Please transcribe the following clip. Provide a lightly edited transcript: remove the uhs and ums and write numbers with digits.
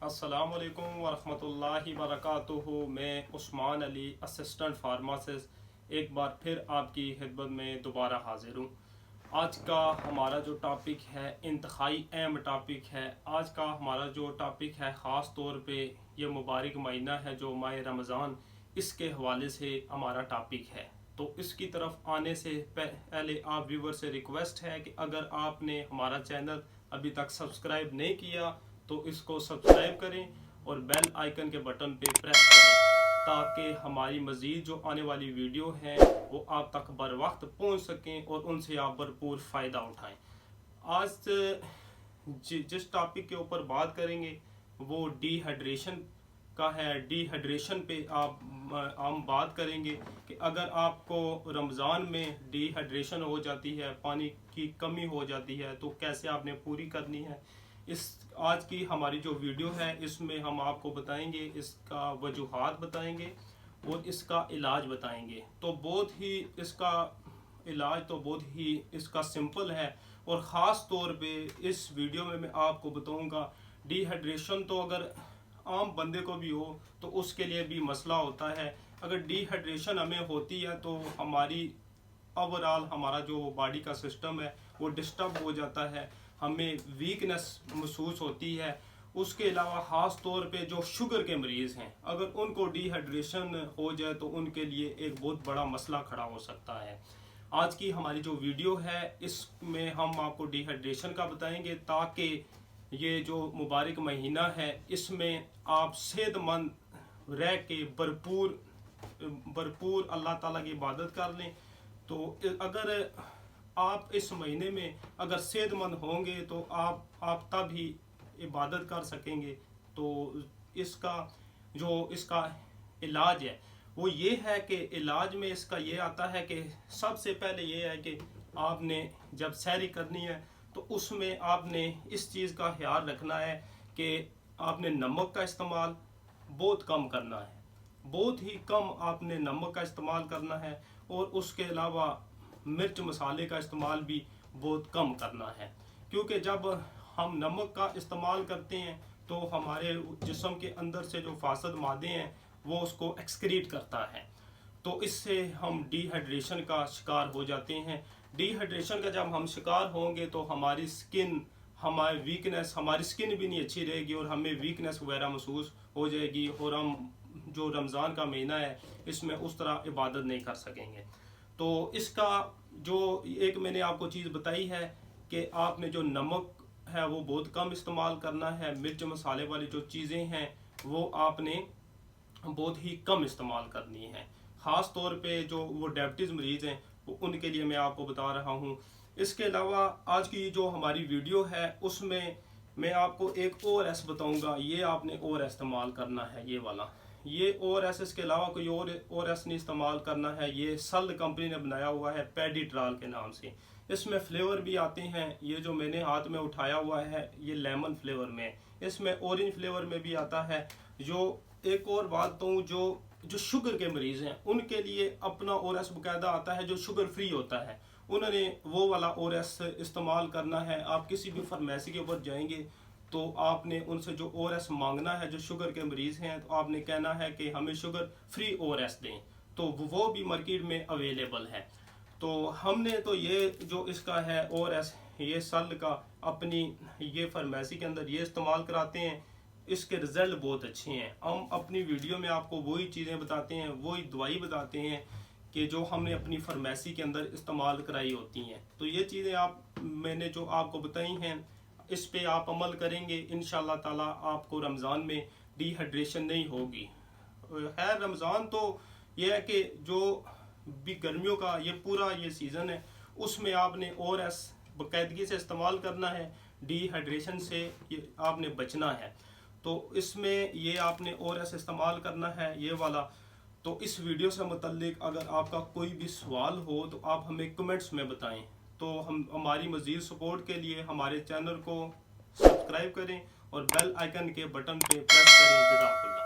अस्सलाम वालेकुम वरहमतुल्लाहि वबरकातुहू। मैं उस्मान अली, असिस्टेंट फार्मासिस्ट, एक बार फिर आपकी खिदमत में दोबारा हाजिर हूँ। आज का हमारा जो टॉपिक है इंतहाई अहम टॉपिक है। आज का हमारा जो टॉपिक है ख़ास तौर पे ये मुबारक महीना है जो माह रमज़ान, इसके हवाले से हमारा टॉपिक है। तो इसकी तरफ आने से पहले आप व्यूवर से रिक्वेस्ट है कि अगर आपने हमारा चैनल अभी तक सब्सक्राइब नहीं किया तो इसको सब्सक्राइब करें और बेल आइकन के बटन पे प्रेस करें ताकि हमारी मज़ीद जो आने वाली वीडियो हैं वो आप तक बर वक्त पहुँच सकें और उनसे आप भरपूर फ़ायदा उठाएं। आज जिस टॉपिक के ऊपर बात करेंगे वो डिहाइड्रेशन का है। डिहाइड्रेशन पे हम बात करेंगे कि अगर आपको रमज़ान में डिहाइड्रेशन हो जाती है, पानी की कमी हो जाती है, तो कैसे आपने पूरी करनी है। इस आज की हमारी जो वीडियो है इसमें हम आपको बताएंगे, इसका वजूहात बताएंगे और इसका इलाज बताएंगे। तो बहुत ही इसका इलाज तो बहुत ही इसका सिंपल है और ख़ास तौर पे इस वीडियो में मैं आपको बताऊंगा डिहाइड्रेशन तो अगर आम बंदे को भी हो तो उसके लिए भी मसला होता है। अगर डिहाइड्रेशन हमें होती है तो हमारी ओवरऑल हमारा जो बॉडी का सिस्टम है वो डिस्टर्ब हो जाता है, हमें वीकनेस महसूस होती है। उसके अलावा ख़ास तौर पे जो शुगर के मरीज़ हैं अगर उनको डिहाइड्रेशन हो जाए तो उनके लिए एक बहुत बड़ा मसला खड़ा हो सकता है। आज की हमारी जो वीडियो है इसमें हम आपको डिहाइड्रेशन का बताएंगे ताकि ये जो मुबारक महीना है इसमें आप सेहतमंद रह के भरपूर अल्लाह ताला की इबादत कर लें। तो अगर आप इस महीने में अगर सेहतमंद होंगे तो आप तब ही इबादत कर सकेंगे। तो इसका इलाज है वो ये है कि इलाज में इसका ये आता है कि सबसे पहले ये है कि आपने जब सैरी करनी है तो उसमें आपने इस चीज़ का ख्याल रखना है कि आपने नमक का इस्तेमाल बहुत कम करना है, बहुत ही कम आपने नमक का इस्तेमाल करना है और उसके अलावा मिर्च मसाले का इस्तेमाल भी बहुत कम करना है। क्योंकि जब हम नमक का इस्तेमाल करते हैं तो हमारे जिस्म के अंदर से जो फासद मादे हैं वो उसको एक्सक्रीट करता है, तो इससे हम डिहाइड्रेशन का शिकार हो जाते हैं। डिहाइड्रेशन का जब हम शिकार होंगे तो हमारी स्किन हमारी स्किन भी नहीं अच्छी रहेगी और हमें वीकनेस वगैरह महसूस हो जाएगी और हम जो रमज़ान का महीना है इसमें उस तरह इबादत नहीं कर सकेंगे। तो इसका जो एक मैंने आपको चीज़ बताई है कि आपने जो नमक है वो बहुत कम इस्तेमाल करना है, मिर्च मसाले वाली जो चीज़ें हैं वो आपने बहुत ही कम इस्तेमाल करनी है। ख़ास तौर पे जो वो डायबिटीज़ मरीज़ हैं वो उनके लिए मैं आपको बता रहा हूँ। इसके अलावा आज की जो हमारी वीडियो है उसमें मैं आपको एक ORS बताऊंगा, ये आपने ORS इस्तेमाल करना है, ये वाला, ये ORS, इसके अलावा कोई और ORS नहीं इस्तेमाल करना है। ये सल कंपनी ने बनाया हुआ है पेडिट्रॉल के नाम से। इसमें फ्लेवर भी आते हैं, ये जो मैंने हाथ में उठाया हुआ है ये लेमन फ्लेवर में, इसमें ऑरेंज फ्लेवर में भी आता है। जो एक और बात तो जो शुगर के मरीज़ हैं उनके लिए अपना ORS बाकायदा आता है जो शुगर फ्री होता है, उन्होंने वो वाला ORS इस्तेमाल करना है। आप किसी भी फार्मेसी के ऊपर जाएंगे तो आपने उनसे जो ORS मांगना है, जो शुगर के मरीज़ हैं, तो आपने कहना है कि हमें शुगर फ्री ORS दें, तो वो भी मार्केट में अवेलेबल है। तो हमने तो ये जो इसका है ORS, ये सल का अपनी ये फार्मेसी के अंदर ये इस्तेमाल कराते हैं, इसके रिज़ल्ट बहुत अच्छे हैं। हम अपनी वीडियो में आपको वही चीज़ें बताते हैं, वही दवाई बताते हैं कि जो हमने अपनी फार्मेसी के अंदर इस्तेमाल कराई होती हैं। तो ये चीज़ें मैंने जो आपको बताई हैं इस पे आप अमल करेंगे, इंशाल्लाह ताला आपको रमज़ान में डिहाइड्रेशन नहीं होगी। है रमज़ान तो ये है कि जो भी गर्मियों का ये पूरा ये सीज़न है उसमें आपने ORS बाकायदगी से इस्तेमाल करना है, डिहाइड्रेशन से ये आपने बचना है। तो इसमें ये आपने ORS इस्तेमाल करना है, ये वाला। तो इस वीडियो से मुतल्लिक अगर आपका कोई भी सवाल हो तो आप हमें कमेंट्स में बताएं। तो हम हमारी मज़ीद सपोर्ट के लिए हमारे चैनल को सब्सक्राइब करें और बेल आइकन के बटन पे प्रेस करें। जज़ाकल्लाह।